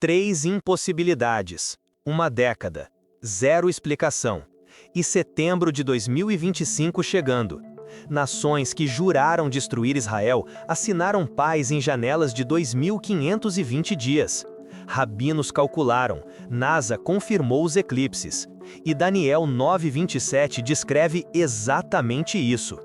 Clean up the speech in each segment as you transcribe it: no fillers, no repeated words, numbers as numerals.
3 impossibilidades, uma década, zero explicação. E setembro de 2025 chegando. Nações que juraram destruir Israel assinaram paz em janelas de 2.520 dias. Rabinos calcularam, NASA confirmou os eclipses. E Daniel 9:27 descreve exatamente isso.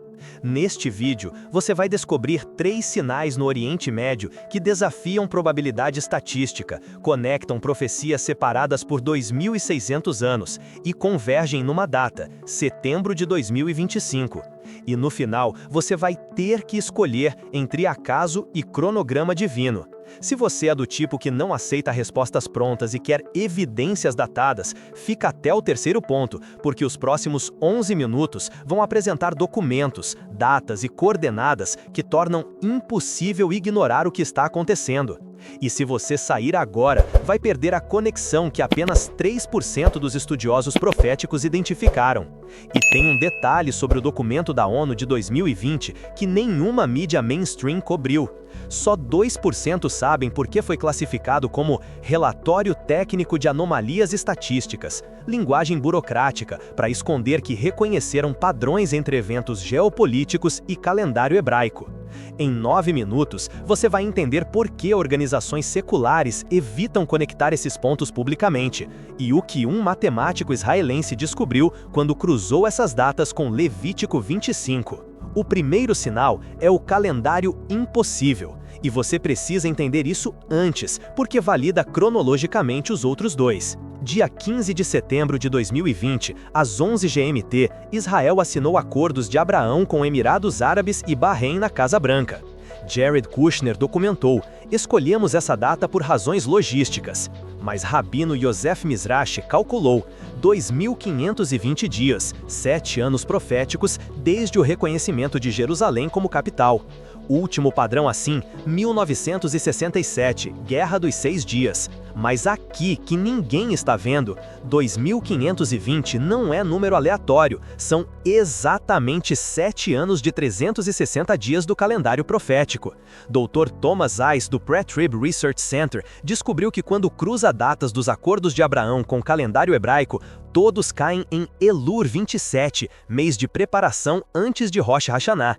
Neste vídeo, você vai descobrir 3 sinais no Oriente Médio que desafiam probabilidade estatística, conectam profecias separadas por 2.600 anos e convergem numa data, setembro de 2025. E no final, você vai ter que escolher entre acaso e cronograma divino. Se você é do tipo que não aceita respostas prontas e quer evidências datadas, fica até o terceiro ponto, porque os próximos 11 minutos vão apresentar documentos, datas e coordenadas que tornam impossível ignorar o que está acontecendo. E se você sair agora, vai perder a conexão que apenas 3% dos estudiosos proféticos identificaram. E tem um detalhe sobre o documento da ONU de 2020 que nenhuma mídia mainstream cobriu. Só 2% sabem por que foi classificado como Relatório Técnico de Anomalias Estatísticas, linguagem burocrática para esconder que reconheceram padrões entre eventos geopolíticos e calendário hebraico. Em 9 minutos, você vai entender por que organizações seculares evitam conectar esses pontos publicamente, e o que um matemático israelense descobriu quando cruzou essas datas com Levítico 25. O primeiro sinal é o calendário impossível, e você precisa entender isso antes, porque valida cronologicamente os outros dois. Dia 15 de setembro de 2020, às 11 GMT, Israel assinou acordos de Abraão com Emirados Árabes e Bahrein na Casa Branca. Jared Kushner documentou: escolhemos essa data por razões logísticas. Mas Rabino Yosef Mizrahi calculou 2.520 dias, 7 anos proféticos desde o reconhecimento de Jerusalém como capital. Último padrão assim, 1967, Guerra dos 6 Dias. Mas aqui, que ninguém está vendo, 2.520 não é número aleatório, são exatamente 7 anos de 360 dias do calendário profético. Dr. Thomas Ice, do Pre-Trib Research Center, descobriu que quando cruza datas dos acordos de Abraão com o calendário hebraico, todos caem em Elul 27, mês de preparação antes de Rosh Hashanah.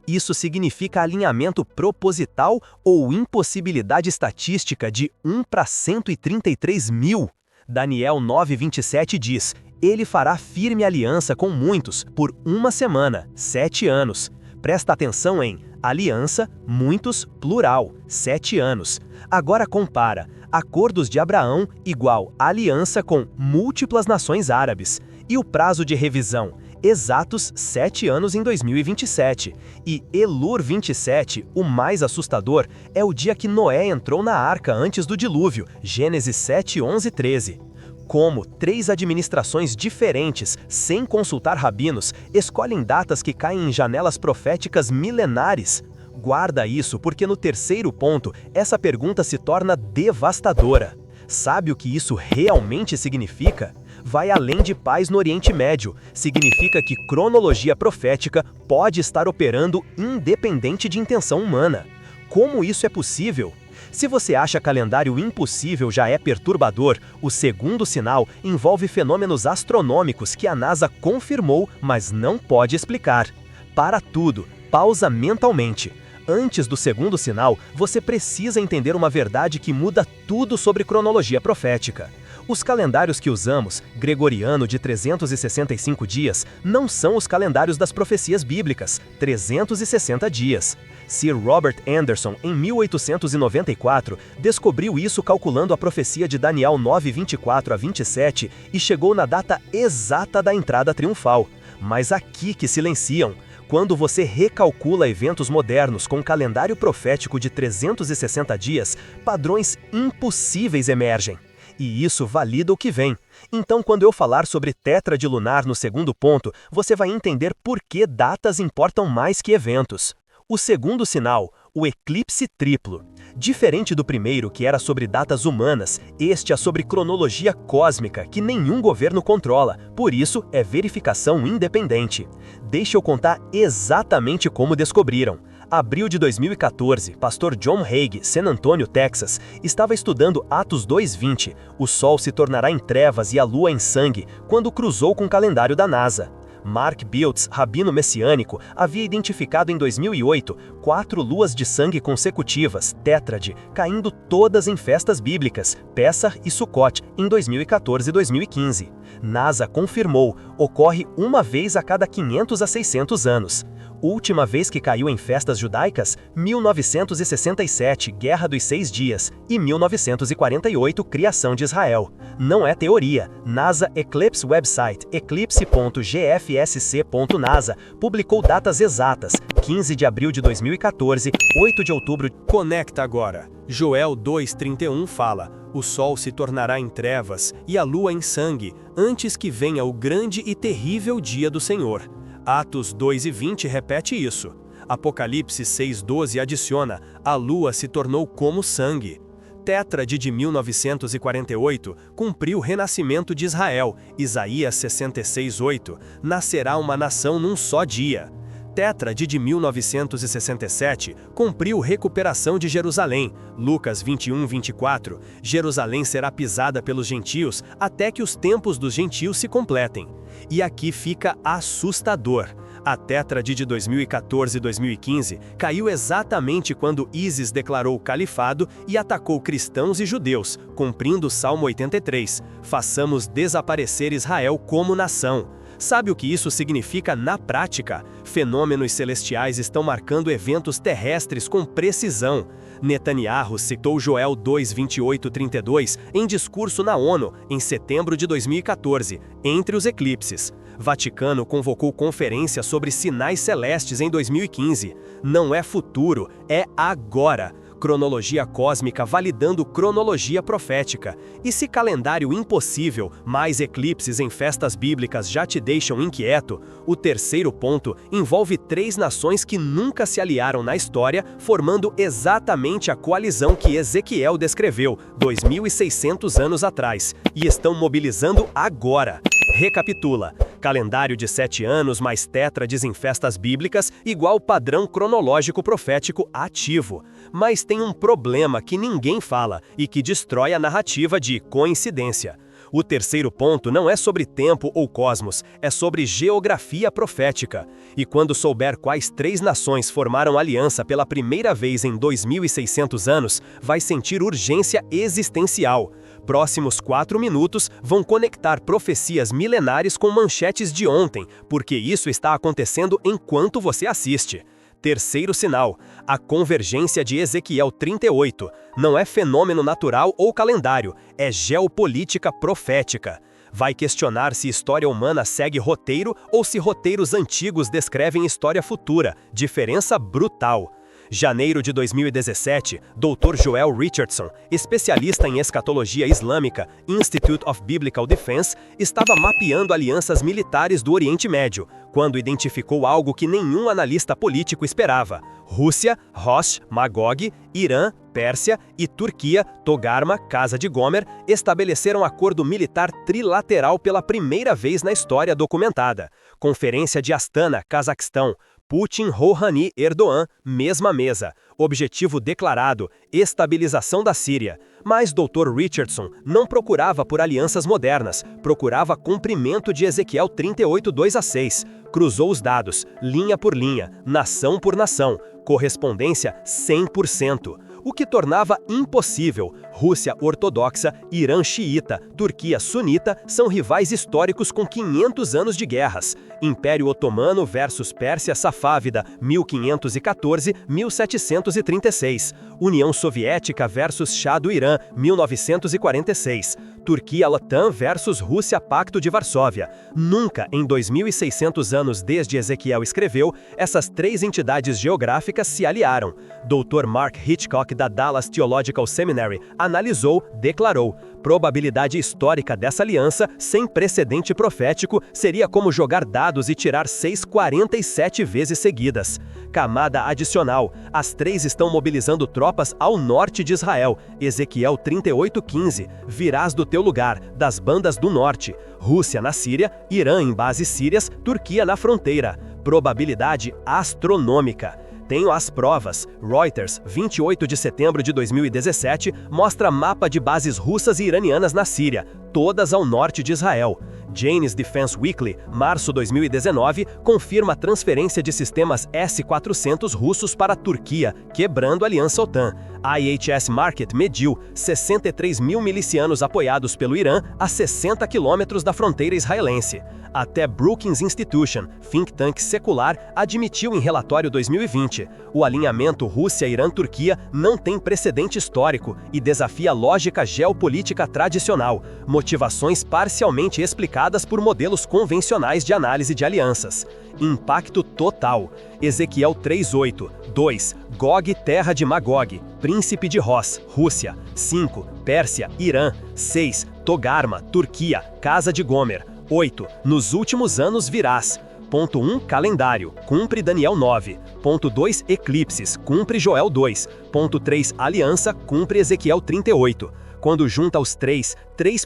Isso significa alinhamento proposital ou impossibilidade estatística de 1 para 133 mil. Daniel 9:27 diz: ele fará firme aliança com muitos por 1 semana, 7 anos. Presta atenção em aliança, muitos, plural, 7 anos. Agora compara, acordos de Abraão igual aliança com múltiplas nações árabes. E o prazo de revisão? Exatos 7 anos em 2027. E Elul 27, o mais assustador, é o dia que Noé entrou na arca antes do dilúvio, Gênesis 7, 11, 13. Como 3 administrações diferentes, sem consultar rabinos, escolhem datas que caem em janelas proféticas milenares? Guarda isso, porque no terceiro ponto, essa pergunta se torna devastadora. Sabe o que isso realmente significa? Vai além de paz no Oriente Médio. Significa que cronologia profética pode estar operando independente de intenção humana. Como isso é possível? Se você acha calendário impossível já é perturbador, o segundo sinal envolve fenômenos astronômicos que a NASA confirmou, mas não pode explicar. Para tudo, pausa mentalmente. Antes do segundo sinal, você precisa entender uma verdade que muda tudo sobre cronologia profética. Os calendários que usamos, gregoriano de 365 dias, não são os calendários das profecias bíblicas, 360 dias. Sir Robert Anderson, em 1894, descobriu isso calculando a profecia de Daniel 9:24 a 27 e chegou na data exata da entrada triunfal. Mas aqui que silenciam. Quando você recalcula eventos modernos com um calendário profético de 360 dias, padrões impossíveis emergem. E isso valida o que vem. Então, quando eu falar sobre tétrade lunar no segundo ponto, você vai entender por que datas importam mais que eventos. O segundo sinal, o eclipse triplo. Diferente do primeiro, que era sobre datas humanas, este é sobre cronologia cósmica, que nenhum governo controla, por isso é verificação independente. Deixa eu contar exatamente como descobriram. Abril de 2014, pastor John Hagee, San Antonio, Texas, estava estudando Atos 2:20. O sol se tornará em trevas e a lua em sangue, quando cruzou com o calendário da NASA. Mark Biltz, rabino messiânico, havia identificado em 2008 4 luas de sangue consecutivas, tétrade, caindo todas em festas bíblicas, Pessah e Sukkot, em 2014 e 2015. NASA confirmou, ocorre uma vez a cada 500 a 600 anos. Última vez que caiu em festas judaicas, 1967, Guerra dos 6 Dias, e 1948, Criação de Israel. Não é teoria. NASA Eclipse Website, eclipse.gfsc.nasa, publicou datas exatas, 15 de abril de 2014, 8 de outubro. Conecta agora. Joel 2:31 fala: o sol se tornará em trevas e a lua em sangue, antes que venha o grande e terrível dia do Senhor. Atos 2:20 repete isso. Apocalipse 6:12 adiciona: a lua se tornou como sangue. Tétrade de 1948 cumpriu o renascimento de Israel. Isaías 66:8, nascerá uma nação num só dia. Tétrade de 1967 cumpriu recuperação de Jerusalém. Lucas 21:24, Jerusalém será pisada pelos gentios até que os tempos dos gentios se completem. E aqui fica assustador. A tétrade de 2014 e 2015 caiu exatamente quando ISIS declarou o califado e atacou cristãos e judeus, cumprindo o Salmo 83, façamos desaparecer Israel como nação. Sabe o que isso significa na prática? Fenômenos celestiais estão marcando eventos terrestres com precisão. Netanyahu citou Joel 2:28-32 em discurso na ONU, em setembro de 2014, entre os eclipses. Vaticano convocou conferência sobre sinais celestes em 2015. Não é futuro, é agora. Cronologia cósmica validando cronologia profética. E se calendário impossível, mais eclipses em festas bíblicas já te deixam inquieto, o terceiro ponto envolve 3 nações que nunca se aliaram na história, formando exatamente a coalizão que Ezequiel descreveu 2.600 anos atrás, e estão mobilizando agora. Recapitula. Calendário de 7 anos mais tétrades em festas bíblicas igual padrão cronológico profético ativo. Mas tem um problema que ninguém fala e que destrói a narrativa de coincidência. O terceiro ponto não é sobre tempo ou cosmos, é sobre geografia profética. E quando souber quais 3 nações formaram aliança pela primeira vez em 2.600 anos, vai sentir urgência existencial. Próximos 4 minutos vão conectar profecias milenares com manchetes de ontem, porque isso está acontecendo enquanto você assiste. Terceiro sinal, a convergência de Ezequiel 38. Não é fenômeno natural ou calendário, é geopolítica profética. Vai questionar se história humana segue roteiro ou se roteiros antigos descrevem história futura. Diferença brutal. Janeiro de 2017, Dr. Joel Richardson, especialista em escatologia islâmica, Institute of Biblical Defense, estava mapeando alianças militares do Oriente Médio, quando identificou algo que nenhum analista político esperava. Rússia, Rosh, Magog, Irã, Pérsia e Turquia, Togarma, Casa de Gomer, estabeleceram acordo militar trilateral pela primeira vez na história documentada. Conferência de Astana, Cazaquistão. Putin, Rouhani, Erdogan, mesma mesa. Objetivo declarado, estabilização da Síria. Mas Dr. Richardson não procurava por alianças modernas, procurava cumprimento de Ezequiel 38, 2-6. Cruzou os dados, linha por linha, nação por nação, correspondência 100%. O que tornava impossível. Rússia ortodoxa, Irã xiita, Turquia sunita são rivais históricos com 500 anos de guerras. Império Otomano versus Pérsia Safávida, 1514-1736. União Soviética versus Shah do Irã, 1946. Turquia-Latam versus Rússia Pacto de Varsóvia. Nunca, em 2.600 anos desde Ezequiel escreveu, essas 3 entidades geográficas se aliaram. Dr. Mark Hitchcock, da Dallas Theological Seminary, analisou, declarou: probabilidade histórica dessa aliança, sem precedente profético, seria como jogar dados e tirar 6 47 vezes seguidas. Camada adicional, as 3 estão mobilizando tropas ao norte de Israel. Ezequiel 38:15, virás do teu lugar, das bandas do norte. Rússia na Síria, Irã em bases sírias, Turquia na fronteira. Probabilidade astronômica. Tenho as provas. Reuters, 28 de setembro de 2017, mostra mapa de bases russas e iranianas na Síria, todas ao norte de Israel. Jane's Defense Weekly, março 2019, confirma a transferência de sistemas S-400 russos para a Turquia, quebrando a aliança OTAN. A IHS Markit mediu 63 mil milicianos apoiados pelo Irã a 60 quilômetros da fronteira israelense. Até Brookings Institution, think tank secular, admitiu em relatório 2020: o alinhamento Rússia-Irã-Turquia não tem precedente histórico e desafia a lógica geopolítica tradicional, motivações parcialmente explicadas por modelos convencionais de análise de alianças. Impacto total. Ezequiel 3:8. 2. Gog, terra de Magog, príncipe de Ros, Rússia. 5. Pérsia, Irã. 6. Togarma, Turquia, casa de Gomer. 8. Nos últimos anos virás. Ponto 1. Calendário. Cumpre Daniel 9. Ponto 2. Eclipses. Cumpre Joel 2. Ponto 3. Aliança. Cumpre Ezequiel 38. Quando junta os três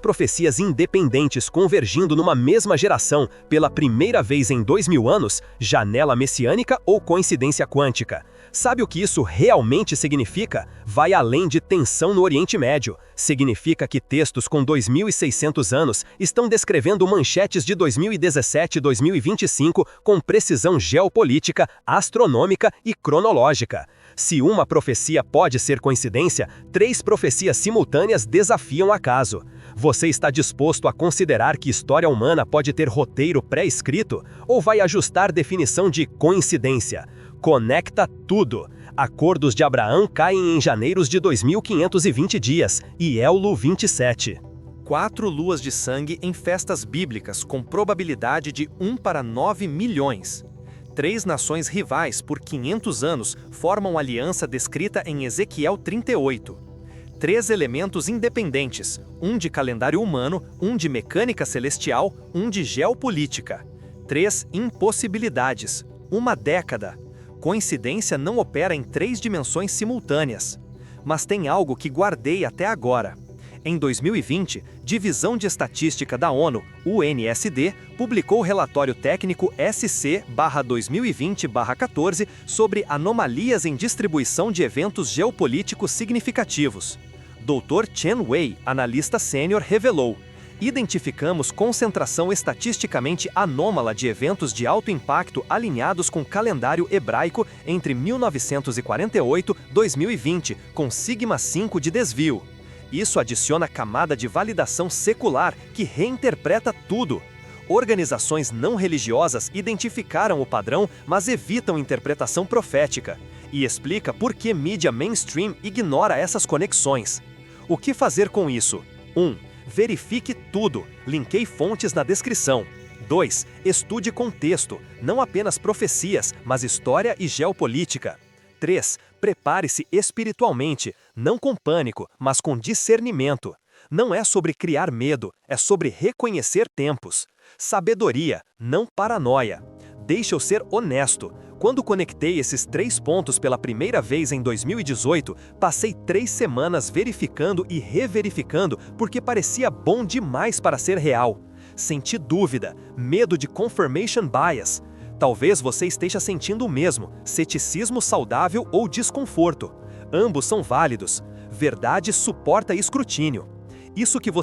profecias independentes convergindo numa mesma geração pela primeira vez em 2000 anos, janela messiânica ou coincidência quântica? Sabe o que isso realmente significa? Vai além de tensão no Oriente Médio. Significa que textos com 2.600 anos estão descrevendo manchetes de 2017 e 2025 com precisão geopolítica, astronômica e cronológica. Se uma profecia pode ser coincidência, 3 profecias simultâneas desafiam acaso. Você está disposto a considerar que história humana pode ter roteiro pré-escrito? Ou vai ajustar definição de coincidência? Conecta tudo. Acordos de Abraão caem em janeiros de 2520 dias, e Éulo 27. 4 luas de sangue em festas bíblicas com probabilidade de 1 para 9 milhões. 3 nações rivais por 500 anos formam aliança descrita em Ezequiel 38. 3 elementos independentes, um de calendário humano, um de mecânica celestial, um de geopolítica. 3 impossibilidades, uma década. Coincidência não opera em 3 dimensões simultâneas. Mas tem algo que guardei até agora. Em 2020, Divisão de Estatística da ONU, UNSD, publicou o relatório técnico SC-2020-14 sobre anomalias em distribuição de eventos geopolíticos significativos. Dr. Chen Wei, analista sênior, revelou: identificamos concentração estatisticamente anômala de eventos de alto impacto alinhados com calendário hebraico entre 1948 e 2020, com sigma 5 de desvio. Isso adiciona camada de validação secular que reinterpreta tudo. Organizações não religiosas identificaram o padrão, mas evitam interpretação profética. E explica por que mídia mainstream ignora essas conexões. O que fazer com isso? 1. Verifique tudo. Linkei fontes na descrição. 2. Estude contexto, não apenas profecias, mas história e geopolítica. 3. Prepare-se espiritualmente, não com pânico, mas com discernimento. Não é sobre criar medo, é sobre reconhecer tempos. Sabedoria, não paranoia. Deixa eu ser honesto. Quando conectei esses 3 pontos pela primeira vez em 2018, passei 3 semanas verificando e reverificando porque parecia bom demais para ser real. Senti dúvida, medo de confirmation bias. Talvez você esteja sentindo o mesmo, ceticismo saudável ou desconforto. Ambos são válidos. Verdade suporta escrutínio. Isso que você